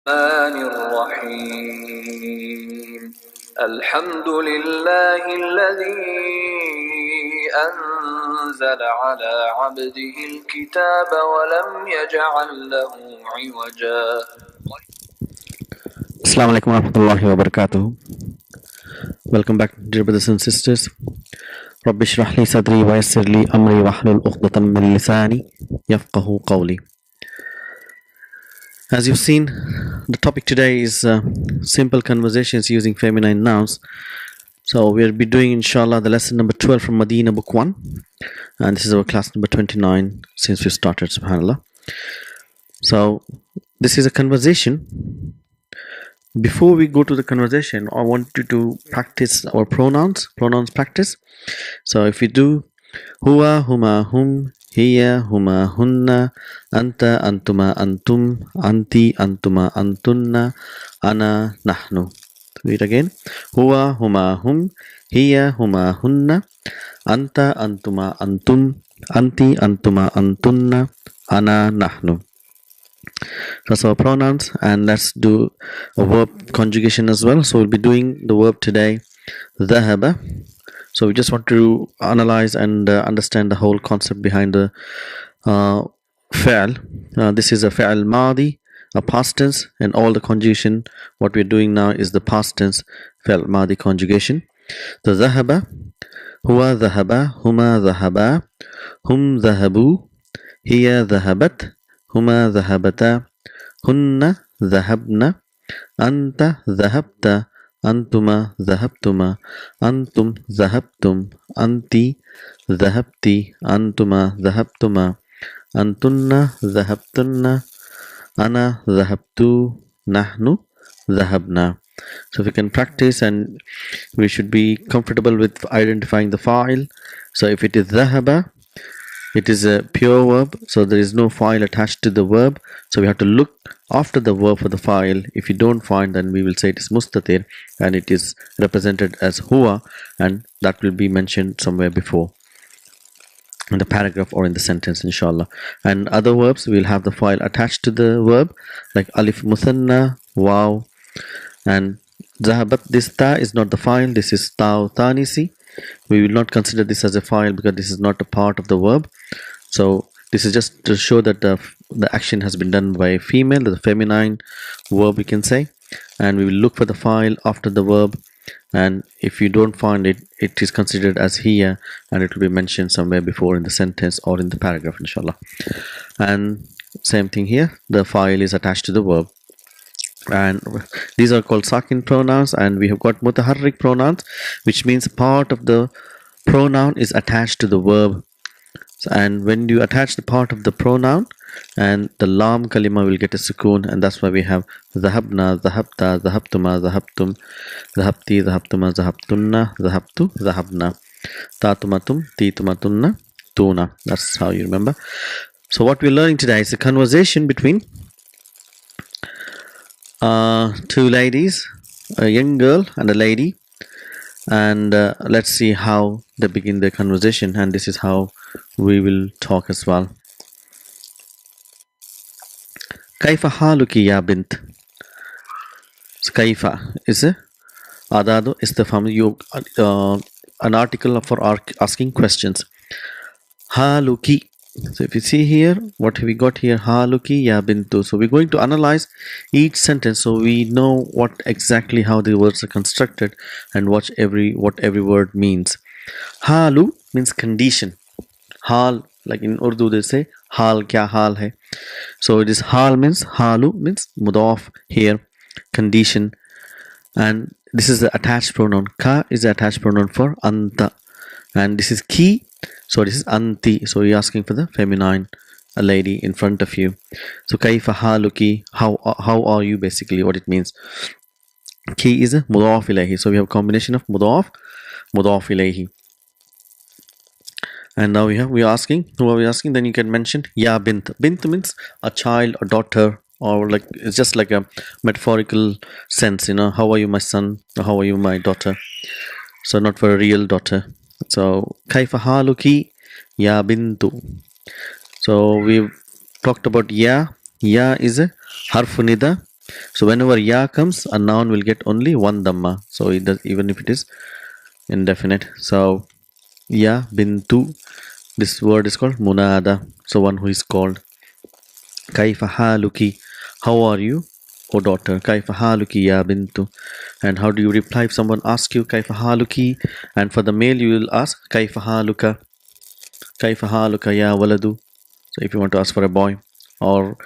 الرحمن الرحيم الحمد لله الذي أنزل على عبده الكتاب ولم يجعل له عوجا. Assalamu alaikum warahmatullahi wabarakatuh. Welcome back, dear brothers and sisters. Rabbi shrah li sadri wa yassir li amri wahlul uqdatam min lisani yafqahu qawli. As you've seen, the topic today is simple conversations using feminine nouns. So we'll be doing inshallah the lesson number 12 from Madina book 1, and this is our class number 29 since we started, subhanallah. So this is a conversation. Before we go to the conversation, I want you to practice our pronouns practice. So if we do huwa, huma, hum, hiya, huma, hunna, anta, antuma, antum, anti, antuma, antunna, ana, nahnu. Read again. Huwa, huma, hum, hiya, huma, hunna, anta, antuma, antum, anti, antuma, antunna, ana, nahnu. That's our pronouns, and let's do a verb conjugation as well. So we'll be doing the verb today, dhahaba. So we just want to analyze and understand the whole concept behind the fi'al. This is a fi'al madi, a past tense, and all the conjugation, what we're doing now is the past tense fi'al madi conjugation. The dhahaba, huwa dhahaba, huma dhahaba, hum dhahabu, hiya dhahabat, huma dhahabata, hunna dhahabna, anta dhahabta, antuma dhahabtuma, antum dhahabtum, anti dhahabti, antuma dhahabtuma, antunna dhahabtunna, ana dhahabtu, nahnu dhahabna. So if we can practice, and we should be comfortable with identifying the fa'il. So if it is dhahaba, it is a pure verb, so there is no file attached to the verb, so we have to look after the verb for the file. If you don't find, then we will say it is mustatir, and it is represented as huwa, and that will be mentioned somewhere before in the paragraph or in the sentence, inshallah. And other verbs, we will have the file attached to the verb, like alif muthanna, waw, and zahabat. This ta is not the file, this is taw tanisi. We will not consider this as a file because this is not a part of the verb. So this is just to show that the action has been done by a female, the feminine verb we can say, and we will look for the file after the verb, and if you don't find it, it is considered as here, and it will be mentioned somewhere before in the sentence or in the paragraph, inshallah. And same thing here, the file is attached to the verb. And these are called sakin pronouns, and we have got mutaharrik pronouns, which means part of the pronoun is attached to the verb. And when you attach the part of the pronoun, and the lam kalima will get a sukoon, and that's why we have dhahabna, dhahabta, dhahabtuma, dhahabtum, dhahabti, dhahabtuma, dhahabtunna, dhahabtu, dhahabna, tatumatum, titumatunna, tuna. That's how you remember. So what we're learning today is a conversation between two ladies, a young girl and a lady, and let's see how they begin their conversation, and this is how we will talk as well. Kaifa haluki ya bint. So kaifa is a adadu istifham, an article for asking questions. Haluki. So if you see here, what have we got here? Haluki ya bintu. So we're going to analyze each sentence so we know what exactly how the words are constructed and what every word means. Halu means condition. Hal, like in Urdu they say hal kya hal hai. So it is hal means halu means mudaf here, condition, and this is the attached pronoun. Ka is the attached pronoun for anta, and this is ki. So this is anti. So you're asking for the feminine, a lady in front of you. So kaifa haluki, how are you, basically what it means. Ki is a mudaf ilayhi. So we have a combination of mudaf ilayhi. And now we are asking, who are we asking? Then you can mention ya bint. Bint means a child, a daughter, or like it's just like a metaphorical sense, how are you my son, or how are you my daughter. So not for a real daughter. So kaifa haluki ya bintu. So we've talked about ya. Ya is a harfu nida. So whenever ya comes, a noun will get only one dhamma. So it does, even if it is indefinite. So ya bintu, this word is called munada. So one who is called. Kaifa haluki, how are you, O daughter? Kaifa haluki ya bintu. And how do you reply if someone asks you Kaifa haluki? And for the male you will ask Kaifa haluka. Kaifa haluka ya waladu. So if you want to ask for a boy, or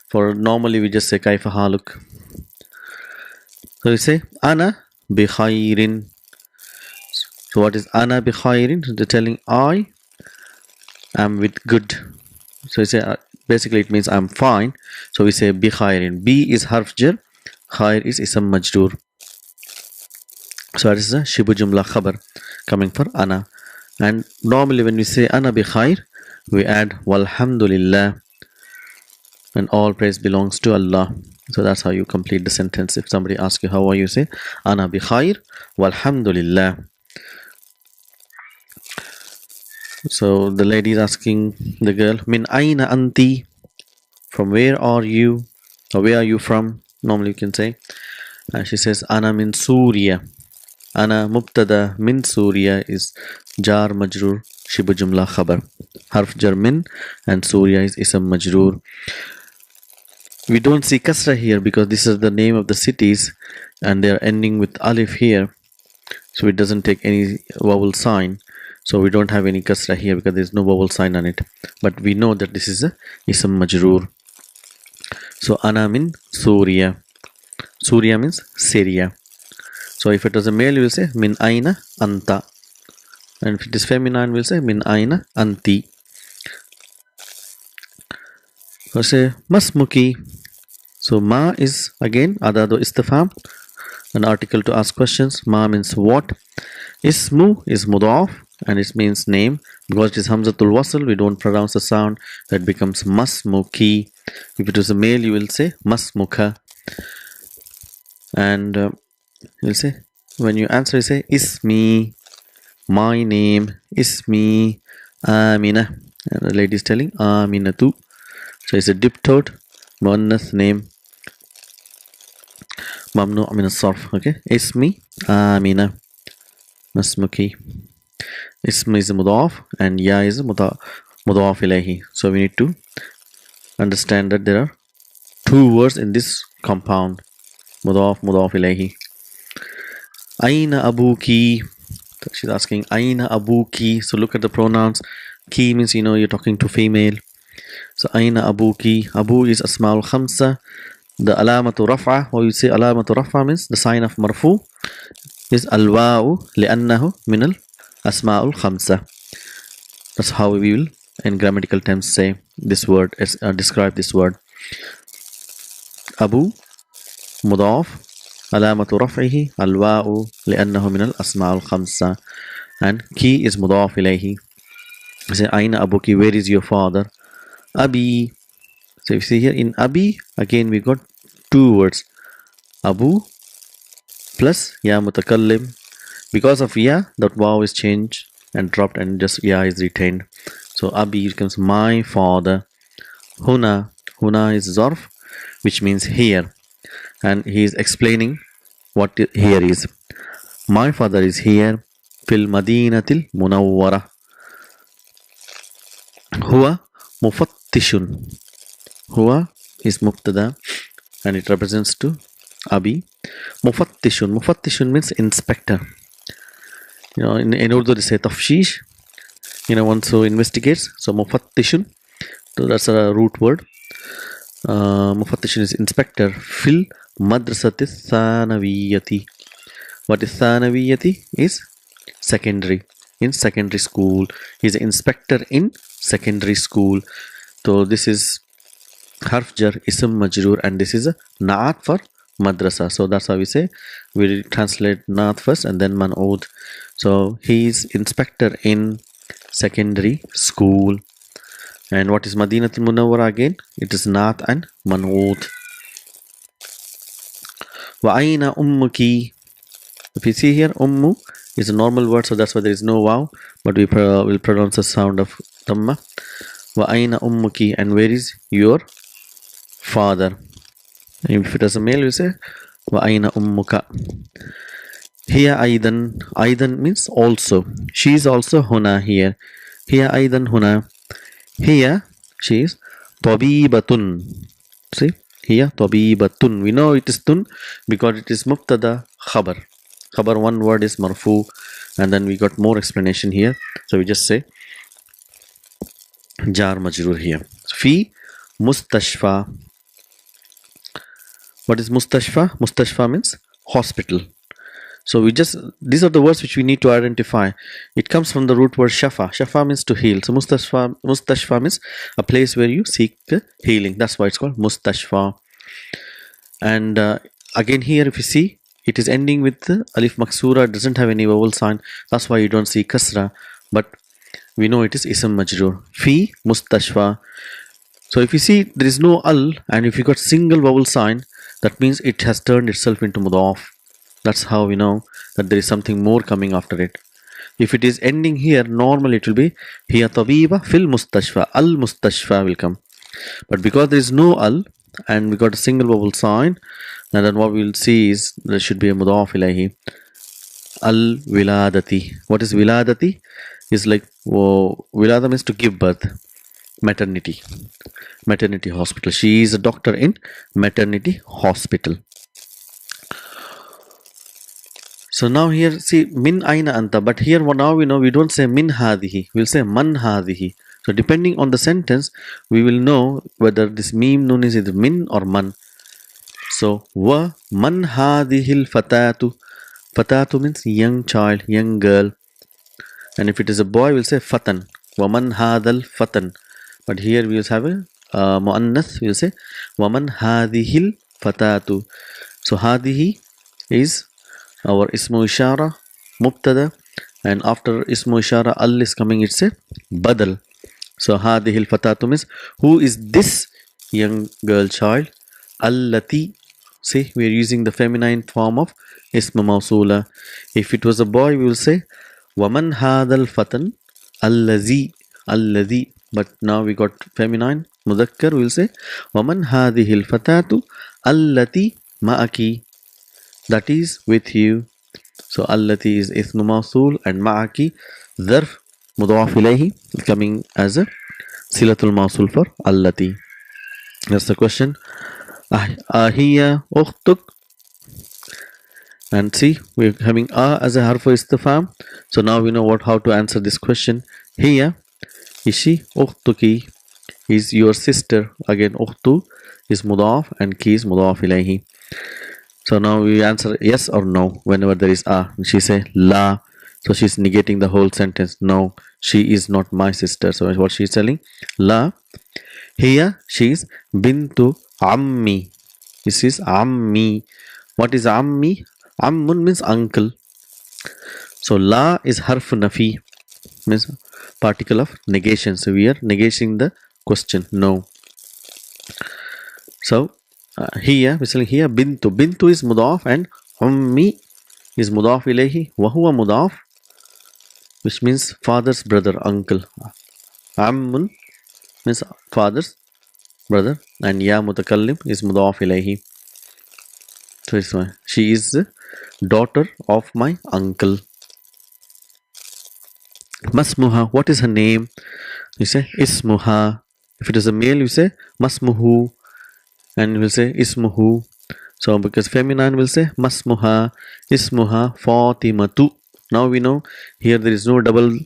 for normally we just say Kaifa haluk. So we say Ana bi khairin. So what is Ana bi khairin? They're telling I am with good. So we say basically it means I'm fine. So we say bi khairin. Bi is harf jar, khair is ism majroor. So that is a shibu jumla khabar coming for Ana. And normally when we say Ana bi khair, we add walhamdulillah, and all praise belongs to Allah. So that's how you complete the sentence. If somebody asks you how are you, say Ana bi khair walhamdulillah. So the lady is asking the girl, Min aina anti, from where are you, or where are you from? Normally you can say. And she says Ana min Surya. Ana mubtada, min Surya is jar majroor shibu jumla khabar. Harf jar min, and Surya is ism majroor. We don't see kasra here because this is the name of the cities and they are ending with alif here, so it doesn't take any vowel sign. So we don't have any kasra here because there's no vowel sign on it, but we know that this is a ism majroor. So Ana min Surya. Surya means Syria. So if it was a male, we will say min aina anta, and if it is feminine, we'll say min aina anti. So say masmuki. So ma is again adadu istifham, an article to ask questions. Ma means what. Ismu is mudaf, and it means name. Because it is hamzatul wasl, we don't pronounce the sound. That becomes masmuki. If it is a male, you will say masmuka. And you'll say, when you answer, you say ismi, my name, ismi Amina. And the lady is telling Aminatu. So it's a diptote muannath name, mamnu min as-sarf. Okay, ismi Amina, masmuki. Ism is mudaf and ya is mudaf ilayhi. So we need to understand that there are two words in this compound, mudaf ilayhi. Aina abuki. She's asking Aina abuki. So look at the pronouns. Ki means you're talking to female. So Aina abuki. Abu is asma'ul khamsa. The alamatu raf'a, or you say alamatu raf'a means the sign of marfu is al-wa'u li'annahu min al-asma'ul khamsa. That's how we will in grammatical terms say this word, describe this word. Abu mudaf, alamatu raf'ihi al-wa'u li'annahu min al-asma'ul khamsa, and ki is mudaf ilayhi. Say Aina abuki, where is your father? Abi. So if you see here in Abi, again we got two words, Abu plus Ya mutakallim. Because of Ya, that waw is changed and dropped and just Ya is retained. So Abi becomes my father. Huna is zarf, which means here. And he is explaining what here is. My father is here. Fil madinatil munawwara. Huwa mufattishun. Huwa is mubtada and it represents to Abi. Mufattishun means inspector. In Urdu they say tafshish, one who investigates. So mufattishun, so that's a root word. Mufattishun is inspector. Fil madrasati thanawiyati. What is thanawiyati? Is secondary. In secondary school. He's an inspector in secondary school. So this is harf jar ism majroor, and this is a naat for madrasa. So that's how we say, we translate naat first and then man'ud. So he is inspector in secondary school. And what is Madinatul Munawwara again? It is naat and man'ud. Wa aina ummuki. If you see here, ummu is a normal word, so that's why there is no waw, but we will pronounce the sound of dhamma. Wa aina ummuki, and where is your father? If it is a male, we say wa aina ummuka. Here aidan means also. She is also huna here. Here aidan huna. Here she is tabibatun. See here tabibatun. We know it is tun because it is mubtada khabar. Khabar, one word is marfu, and then we got more explanation here. So we just say jar majrur here. Fi mustashfa. What is mustashfa? Mustashfa means hospital. So we just, these are the words which we need to identify. It comes from the root word shafa. Shafa means to heal. So mustashfa means a place where you seek healing. That's why it's called mustashfa. And again here, if you see, it is ending with the alif maksura. It doesn't have any vowel sign. That's why you don't see kasra. But we know it is ism majrur. Fi mustashfa. So if you see there is no al, and if you got single vowel sign, that means it has turned itself into mudaf. That's how we know that there is something more coming after it. If it is ending here, normally it will be hiya tabiba fil mustashfa. Al mustashfa will come. But because there is no al and we got a single vowel sign, and then what we will see is there should be a mudaf ilahi. Al wiladati. What is wiladati? Is like wilada means to give birth. Maternity hospital. She is a doctor in maternity hospital. So now here see min aina anta, but here now we know we don't say min hadihi, we'll say man hadihi. So depending on the sentence, we will know whether this meme nun is either min or man. So wa man hadihil fatatu. Fatatu means young child, young girl. And if it is a boy, we'll say fatan. Wa man hadal fatan. But here we will have a muannath, we will say waman hadihil fatatu. So hadihi is our ismu ishara mubtada, and after ismu ishara al is coming, it's a badal. So hadihil fatatu means who is this young girl child. Allati, see we are using the feminine form of ismu mawsula. If it was a boy, we will say waman hadal fatan allazi. But now we got feminine mudhakkar, we will say waman hadihil fatatu allati ma'aki, that is with you. So allati is ismu mawsul and ma'aki dharf mudaf ilayhi, coming as a silatul mawsul for allati. That's the question. Ahiya ukhtuk, and see we're having as a harfu istifham. So now we know how to answer this question. Hiya, is she? Ukhtuki is your sister. Again ukhtu is mudaf and ki is mudaf ilayhi. So now we answer yes or no whenever there is a. She say la, so she's negating the whole sentence. No, she is not my sister. So what she's telling, la. Here she is bintu ammi. This is ammi. What is ammi? Ammun means uncle. So la is harf nafi, means particle of negation. So we are negating the question, no. So here basically here bintu is mudaf and ummi is mudaf ilayhi wa huwa mudaf, which means father's brother, uncle. Ammun means father's brother, and ya mutakallim is mudaf ilayhi. So it's why she is the daughter of my uncle. Masmuha, what is her name? You say ismuha. If it is a male, you say masmuhu, and you will say ismuhu. So because feminine will say masmuha, ismuha Fatimatu. Now we know here there is no double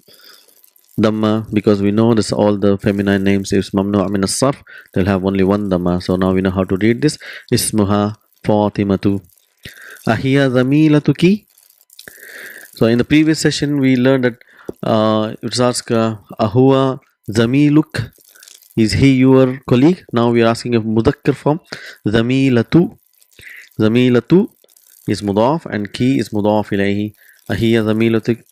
dhamma, because we know this all the feminine names is mamnu min as-sarf, they'll have only one dhamma. So now we know how to read this. Ismuha Fatimatu. Ahiya zamilatuki. So in the previous session we learned that it was asked ahuwa zamiluk, is he your colleague? Now we are asking a mudhakkar form. Zamilatu is mudaf and ki is mudaf ilayhi. Ahiya zamilatuk.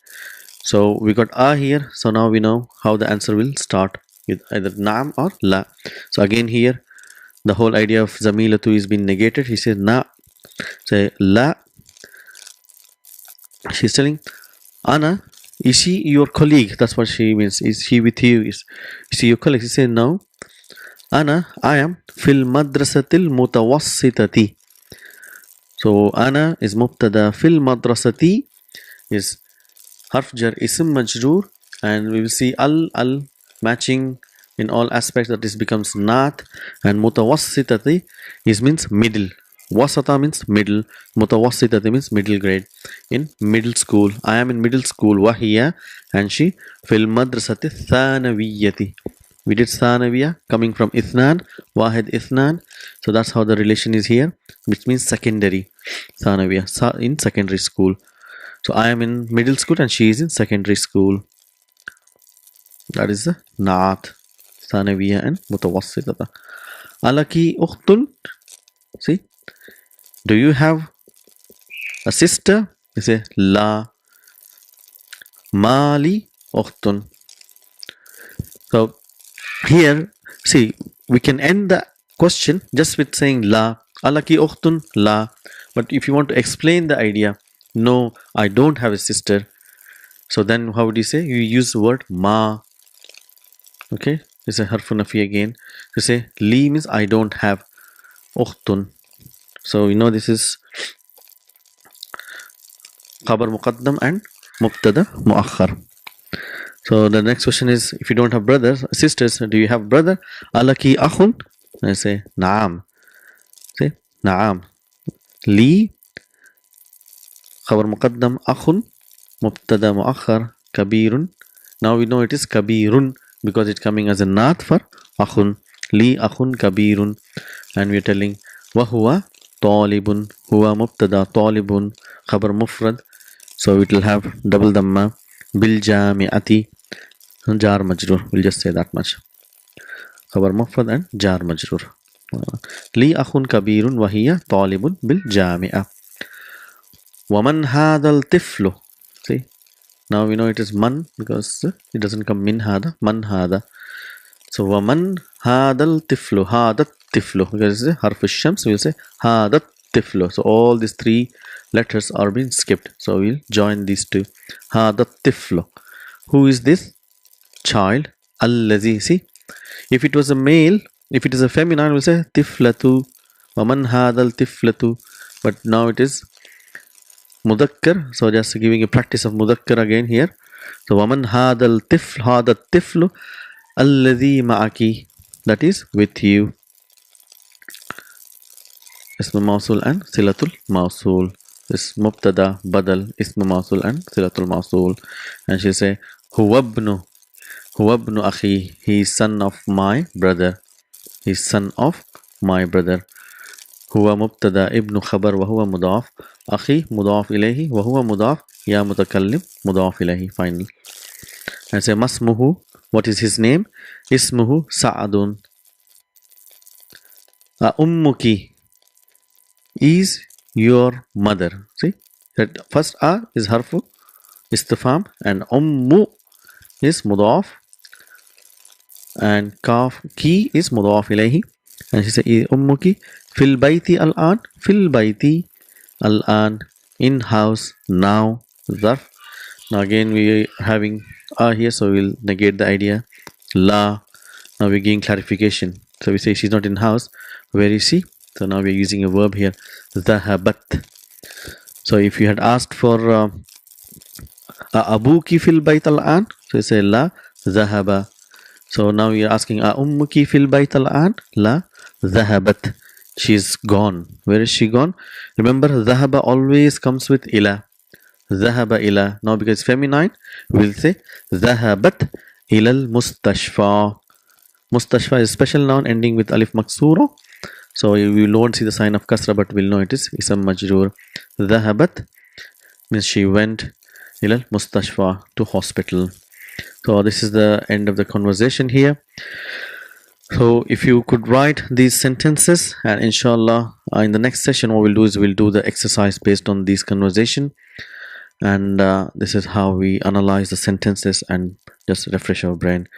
So we got a here. So now we know how the answer will start with either naam or la. So again here the whole idea of zamilatu is being negated. He says na. Say la. She's telling Anna, is she your colleague? That's what she means. Is he with you? Is she your colleague? She said no. I am fil madrasatil mutawassitati. So ana is mubtada, fil madrasati is harf jar ism majroor, and we will see al matching in all aspects, that this becomes naat. And mutawassitati is means middle. Wasata means middle. Mutawassitati means middle grade. In middle school, I am in middle school. Wahiya, and she fil madrasati thanawiyati. We did thanawiya coming from ithnan, wahid ithnan. So that's how the relation is here, which means secondary. Thanawiya in secondary school. So I am in middle school and she is in secondary school. That is the naat, thanawiya and mutawassitata. Alaki ukhtun. See, do you have a sister? You say la. Mali ukhtun. So here, see, we can end the question just with saying la. Alaki ukhtun la. But if you want to explain the idea, no, I don't have a sister. So then how would you say? You use the word ma. Okay, it's a harfun nafi again. You say li means I don't have. Ukhtun. So you know this is khabar muqaddam and mubtada muakhar. So the next question is, if you don't have brothers, sisters, do you have brother? Alaki akhun? I say naam. Say naam. Li khabar muqaddam akhun mubtada muakhar kabirun. Now we know it is kabirun because it's coming as a naat for akhun. Li akhun kabirun, and we're telling wahuwa talibun. Huwa mubtada, talibun khabar mufrad, so it will have double dhamma. Bil jami'ati jar majrur, we'll just say that much. Khabar mufrad and jar majrur. Li akhun kabirun wa hiya talibun bil jami'a. Waman hadal tiflu. See, now we know it is man because it doesn't come min hada, man hada. So waman hadal tiflu, hadat tiflu, because it's a harf shams, we'll say hadat tiflu. So all these three letters are being skipped, so we'll join these two. Hadat tiflu. Who is this child? Allazi. See, if it was a male, if it is a feminine, we'll say tiflatu. Waman hadal tiflatu. But now it is mudakkar, so just giving a practice of mudakkar again here. So waman hadal tifl, hadat tiflu alladhi ma'aki, that is with you. Ism mawsul and silatul mawsul. This mubtada badal ism mawsul and silatul mawsul. And she say huwabnu, huwabnu akhi, he is son of my brother, he is son of my brother. Huwa mubtada ibnu khabar wa huwa mudaf, akhi mudaf ilayhi wa huwa mudaf, ya mutakallim mudaf ilayhi. Final. And say masmuhu, what is his name? Ismuhu Sa'adun. Ummuki, is your mother. See, that first a is harfu istifham and ummu is mudaf and kaf ki is mudaf ilayhi. And she say ummuki fil bayti al-an, fil bayti al-an, in house now, zarf. Now again we are having a here, so we'll negate the idea. La, now we're giving clarification. So we say she's not in house. Where is she? So now we're using a verb here, dhahabat. So if you had asked for abuki fil bayt al-an, so you say la dhahaba. So now we are asking ummuki fil bayt al-an, la dhahabat. She's gone. Where is she gone? Remember, dhahaba always comes with ila. Dhahaba ila. Now because it's feminine, we'll say dhahabat ilal mustashfa. Mustashfa is special noun ending with alif maksura. So we won't see the sign of kasra, but we'll know it is isam majroor. Dhahabat means she went ilal mustashfa, to hospital. So this is the end of the conversation here. So if you could write these sentences, and inshallah in the next session what we'll do is we'll do the exercise based on these conversation, and this is how we analyze the sentences and just refresh our brain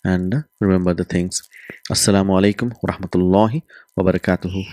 and remember the things. Assalamu alaikum wa rahmatullahi wa barakatuhu.